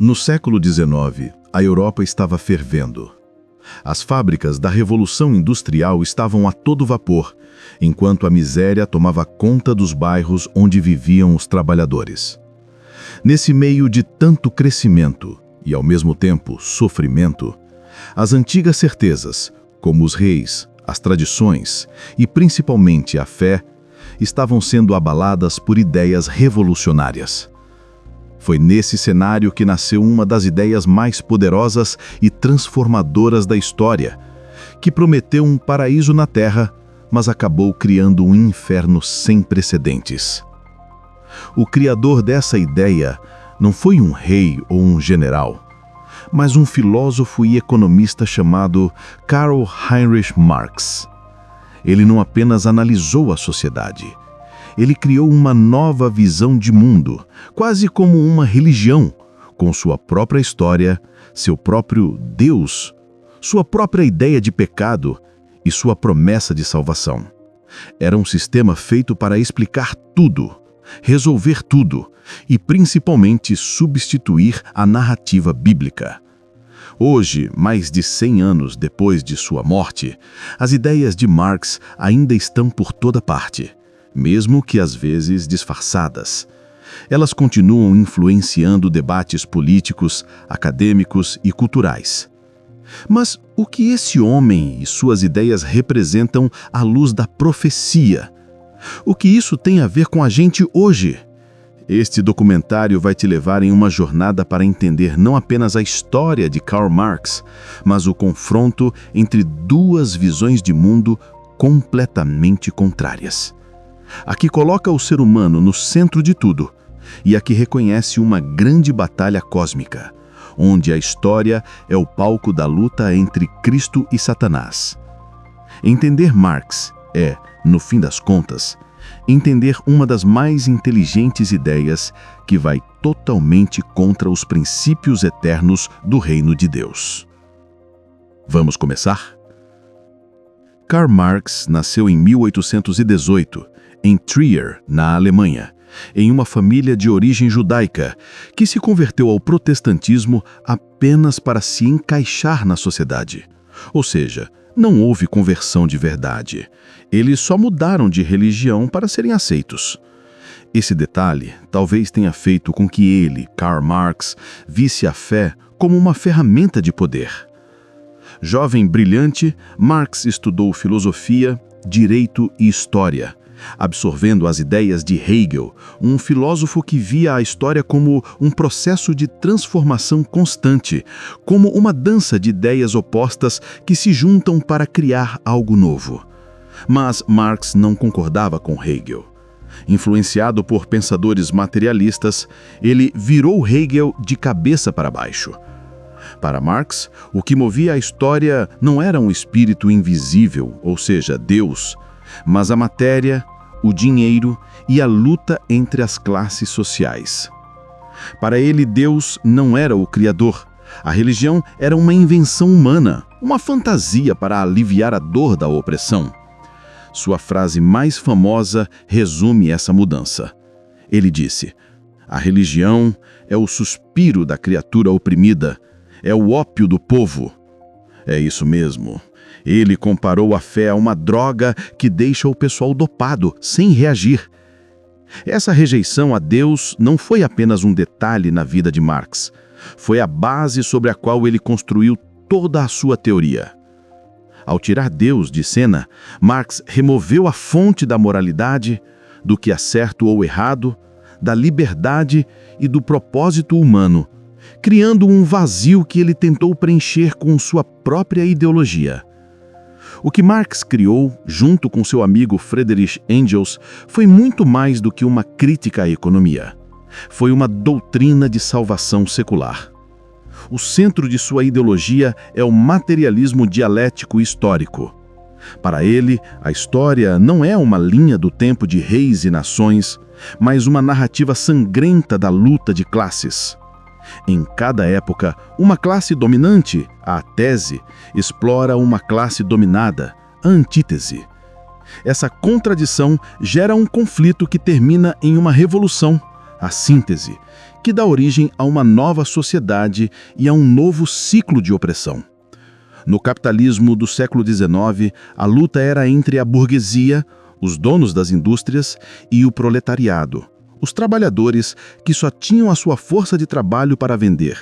No século XIX, a Europa estava fervendo. As fábricas da Revolução Industrial estavam a todo vapor, enquanto a miséria tomava conta dos bairros onde viviam os trabalhadores. Nesse meio de tanto crescimento e, ao mesmo tempo, sofrimento, as antigas certezas, como os reis, as tradições e, principalmente, a fé, estavam sendo abaladas por ideias revolucionárias. Foi nesse cenário que nasceu uma das ideias mais poderosas e transformadoras da história, que prometeu um paraíso na Terra, mas acabou criando um inferno sem precedentes. O criador dessa ideia não foi um rei ou um general, mas um filósofo e economista chamado Karl Heinrich Marx. Ele não apenas analisou a sociedade, ele criou uma nova visão de mundo, quase como uma religião, com sua própria história, seu próprio Deus, sua própria ideia de pecado e sua promessa de salvação. Era um sistema feito para explicar tudo, resolver tudo e, principalmente, substituir a narrativa bíblica. Hoje, mais de 100 anos depois de sua morte, as ideias de Marx ainda estão por toda parte, mesmo que às vezes disfarçadas. Elas continuam influenciando debates políticos, acadêmicos e culturais. Mas o que esse homem e suas ideias representam à luz da profecia? O que isso tem a ver com a gente hoje? Este documentário vai te levar em uma jornada para entender não apenas a história de Karl Marx, mas o confronto entre duas visões de mundo completamente contrárias. A que coloca o ser humano no centro de tudo e a que reconhece uma grande batalha cósmica, onde a história é o palco da luta entre Cristo e Satanás. Entender Marx é, no fim das contas, entender uma das mais inteligentes ideias que vai totalmente contra os princípios eternos do reino de Deus. Vamos começar? Karl Marx nasceu em 1818, em Trier, na Alemanha, em uma família de origem judaica, que se converteu ao protestantismo apenas para se encaixar na sociedade. Ou seja, não houve conversão de verdade. Eles só mudaram de religião para serem aceitos. Esse detalhe talvez tenha feito com que ele, Karl Marx, visse a fé como uma ferramenta de poder. Jovem brilhante, Marx estudou filosofia, direito e história, absorvendo as ideias de Hegel, um filósofo que via a história como um processo de transformação constante, como uma dança de ideias opostas que se juntam para criar algo novo. Mas Marx não concordava com Hegel. Influenciado por pensadores materialistas, ele virou Hegel de cabeça para baixo. Para Marx, o que movia a história não era um espírito invisível, ou seja, Deus, mas a matéria, o dinheiro e a luta entre as classes sociais. Para ele, Deus não era o Criador. A religião era uma invenção humana, uma fantasia para aliviar a dor da opressão. Sua frase mais famosa resume essa mudança. Ele disse: "A religião é o suspiro da criatura oprimida, é o ópio do povo." É isso mesmo. Ele comparou a fé a uma droga que deixa o pessoal dopado, sem reagir. Essa rejeição a Deus não foi apenas um detalhe na vida de Marx. Foi a base sobre a qual ele construiu toda a sua teoria. Ao tirar Deus de cena, Marx removeu a fonte da moralidade, do que é certo ou errado, da liberdade e do propósito humano, criando um vazio que ele tentou preencher com sua própria ideologia. O que Marx criou, junto com seu amigo Friedrich Engels, foi muito mais do que uma crítica à economia. Foi uma doutrina de salvação secular. O centro de sua ideologia é o materialismo dialético histórico. Para ele, a história não é uma linha do tempo de reis e nações, mas uma narrativa sangrenta da luta de classes. Em cada época, uma classe dominante, a tese, explora uma classe dominada, a antítese. Essa contradição gera um conflito que termina em uma revolução, a síntese, que dá origem a uma nova sociedade e a um novo ciclo de opressão. No capitalismo do século XIX, a luta era entre a burguesia, os donos das indústrias, e o proletariado, os trabalhadores que só tinham a sua força de trabalho para vender.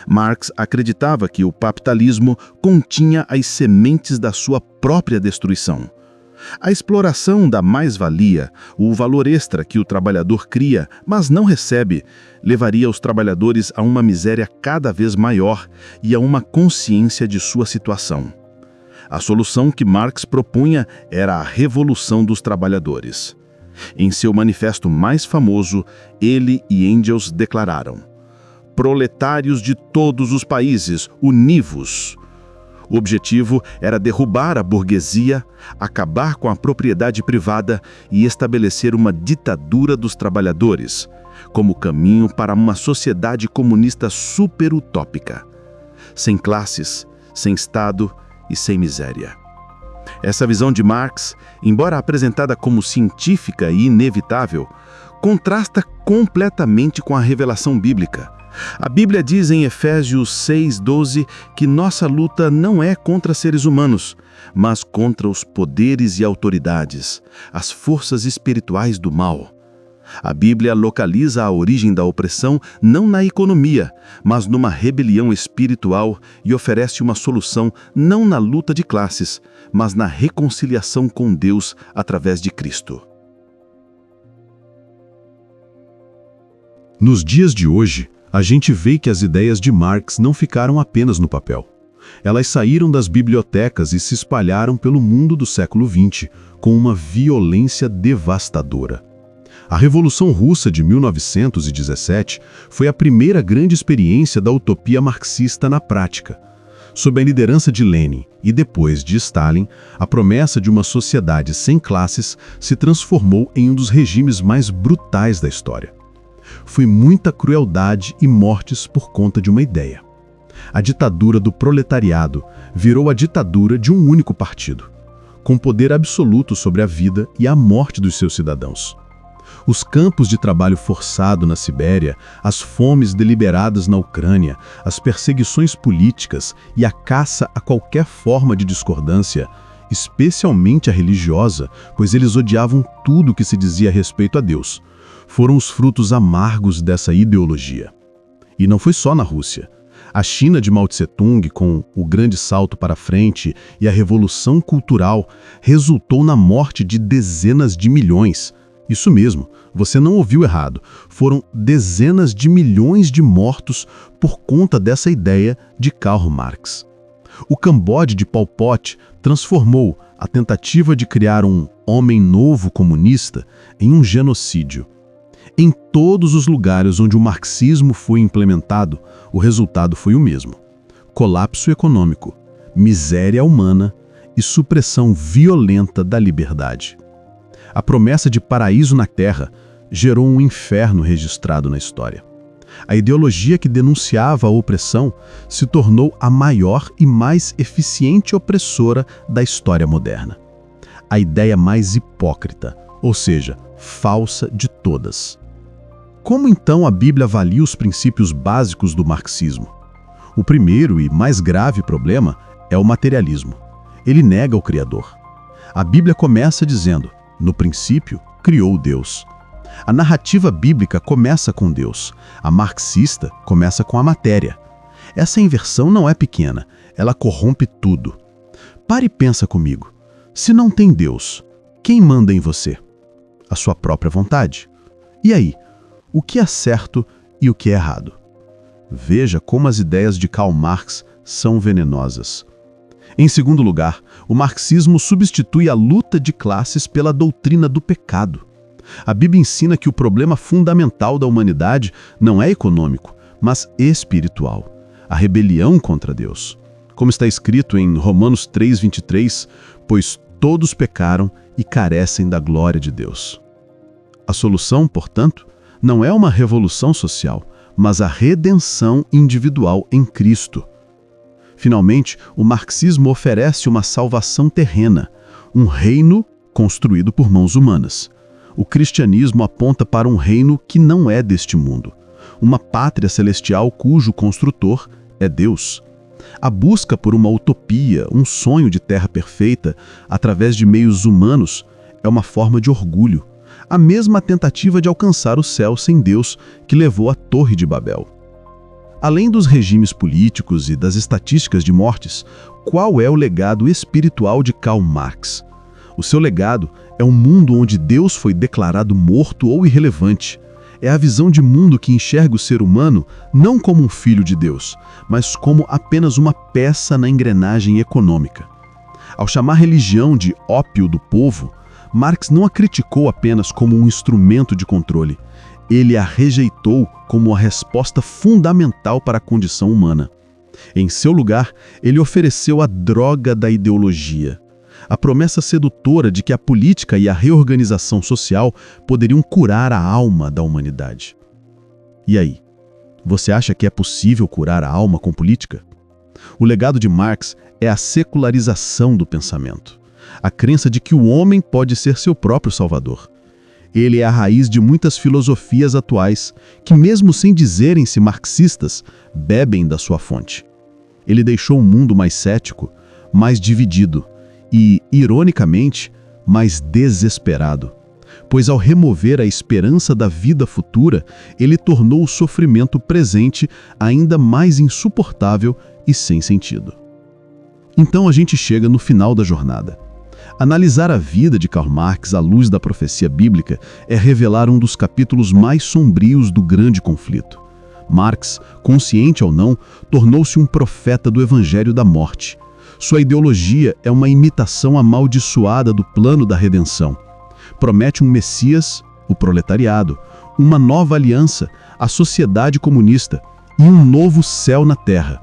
Marx acreditava que o capitalismo continha as sementes da sua própria destruição. A exploração da mais-valia, o valor extra que o trabalhador cria, mas não recebe, levaria os trabalhadores a uma miséria cada vez maior e a uma consciência de sua situação. A solução que Marx propunha era a Revolução dos Trabalhadores. Em seu manifesto mais famoso, ele e Engels declararam: "Proletários de todos os países, univos!" O objetivo era derrubar a burguesia, acabar com a propriedade privada e estabelecer uma ditadura dos trabalhadores, como caminho para uma sociedade comunista superutópica, sem classes, sem Estado e sem miséria. Essa visão de Marx, embora apresentada como científica e inevitável, contrasta completamente com a revelação bíblica. A Bíblia diz em Efésios 6:12 que nossa luta não é contra seres humanos, mas contra os poderes e autoridades, as forças espirituais do mal. A Bíblia localiza a origem da opressão não na economia, mas numa rebelião espiritual e oferece uma solução não na luta de classes, mas na reconciliação com Deus através de Cristo. Nos dias de hoje, a gente vê que as ideias de Marx não ficaram apenas no papel. Elas saíram das bibliotecas e se espalharam pelo mundo do século XX com uma violência devastadora. A Revolução Russa de 1917 foi a primeira grande experiência da utopia marxista na prática. Sob a liderança de Lenin e depois de Stalin, a promessa de uma sociedade sem classes se transformou em um dos regimes mais brutais da história. Foi muita crueldade e mortes por conta de uma ideia. A ditadura do proletariado virou a ditadura de um único partido, com poder absoluto sobre a vida e a morte dos seus cidadãos. Os campos de trabalho forçado na Sibéria, as fomes deliberadas na Ucrânia, as perseguições políticas e a caça a qualquer forma de discordância, especialmente a religiosa, pois eles odiavam tudo que se dizia a respeito a Deus, foram os frutos amargos dessa ideologia. E não foi só na Rússia. A China de Mao Tse-tung, com o grande salto para frente e a revolução cultural, resultou na morte de dezenas de milhões. Isso mesmo, você não ouviu errado. Foram dezenas de milhões de mortos por conta dessa ideia de Karl Marx. O Camboja de Pol Pot transformou a tentativa de criar um homem novo comunista em um genocídio. Em todos os lugares onde o marxismo foi implementado, o resultado foi o mesmo: colapso econômico, miséria humana e supressão violenta da liberdade. A promessa de paraíso na Terra gerou um inferno registrado na história. A ideologia que denunciava a opressão se tornou a maior e mais eficiente opressora da história moderna. A ideia mais hipócrita, ou seja, falsa de todas. Como então a Bíblia avalia os princípios básicos do marxismo? O primeiro e mais grave problema é o materialismo. Ele nega o Criador. A Bíblia começa dizendo: no princípio, criou Deus. A narrativa bíblica começa com Deus. A marxista começa com a matéria. Essa inversão não é pequena, ela corrompe tudo. Pare e pensa comigo. Se não tem Deus, quem manda em você? A sua própria vontade. E aí? O que é certo e o que é errado? Veja como as ideias de Karl Marx são venenosas. Em segundo lugar, o marxismo substitui a luta de classes pela doutrina do pecado. A Bíblia ensina que o problema fundamental da humanidade não é econômico, mas espiritual: a rebelião contra Deus. Como está escrito em Romanos 3:23, pois todos pecaram e carecem da glória de Deus. A solução, portanto, não é uma revolução social, mas a redenção individual em Cristo. Finalmente, o marxismo oferece uma salvação terrena, um reino construído por mãos humanas. O cristianismo aponta para um reino que não é deste mundo, uma pátria celestial cujo construtor é Deus. A busca por uma utopia, um sonho de terra perfeita, através de meios humanos, é uma forma de orgulho, a mesma tentativa de alcançar o céu sem Deus que levou à Torre de Babel. Além dos regimes políticos e das estatísticas de mortes, qual é o legado espiritual de Karl Marx? O seu legado é um mundo onde Deus foi declarado morto ou irrelevante. É a visão de mundo que enxerga o ser humano não como um filho de Deus, mas como apenas uma peça na engrenagem econômica. Ao chamar religião de ópio do povo, Marx não a criticou apenas como um instrumento de controle. Ele a rejeitou como a resposta fundamental para a condição humana. Em seu lugar, ele ofereceu a droga da ideologia. A promessa sedutora de que a política e a reorganização social poderiam curar a alma da humanidade. E aí? Você acha que é possível curar a alma com política? O legado de Marx é a secularização do pensamento. A crença de que o homem pode ser seu próprio salvador. Ele é a raiz de muitas filosofias atuais que, mesmo sem dizerem-se marxistas, bebem da sua fonte. Ele deixou o mundo mais cético, mais dividido e, ironicamente, mais desesperado. Pois ao remover a esperança da vida futura, ele tornou o sofrimento presente ainda mais insuportável e sem sentido. Então a gente chega no final da jornada. Analisar a vida de Karl Marx à luz da profecia bíblica é revelar um dos capítulos mais sombrios do grande conflito. Marx, consciente ou não, tornou-se um profeta do evangelho da morte. Sua ideologia é uma imitação amaldiçoada do plano da redenção. Promete um Messias, o proletariado, uma nova aliança, a sociedade comunista e um novo céu na terra.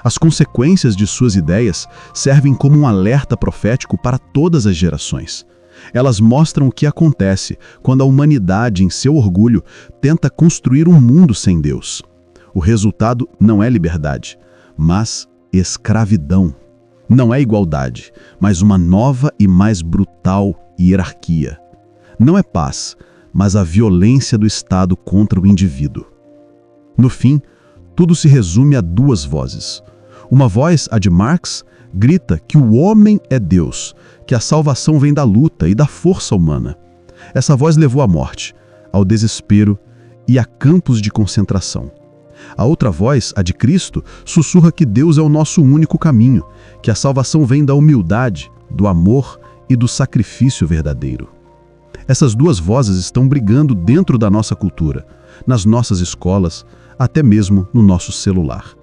As consequências de suas ideias servem como um alerta profético para todas as gerações. Elas mostram o que acontece quando a humanidade, em seu orgulho, tenta construir um mundo sem Deus. O resultado não é liberdade, mas escravidão. Não é igualdade, mas uma nova e mais brutal hierarquia. Não é paz, mas a violência do Estado contra o indivíduo. No fim, tudo se resume a duas vozes. Uma voz, a de Marx, grita que o homem é Deus, que a salvação vem da luta e da força humana. Essa voz levou à morte, ao desespero e a campos de concentração. A outra voz, a de Cristo, sussurra que Deus é o nosso único caminho, que a salvação vem da humildade, do amor e do sacrifício verdadeiro. Essas duas vozes estão brigando dentro da nossa cultura, nas nossas escolas, até mesmo no nosso celular.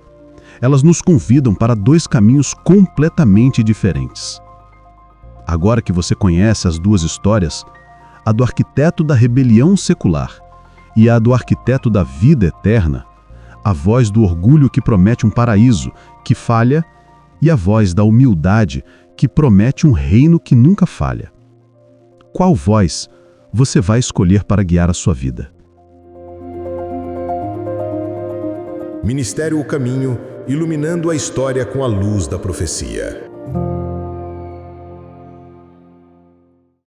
Elas nos convidam para dois caminhos completamente diferentes. Agora que você conhece as duas histórias, a do arquiteto da rebelião secular e a do arquiteto da vida eterna, a voz do orgulho que promete um paraíso, que falha, e a voz da humildade que promete um reino que nunca falha. Qual voz você vai escolher para guiar a sua vida? Ministério O Caminho, iluminando a história com a luz da profecia.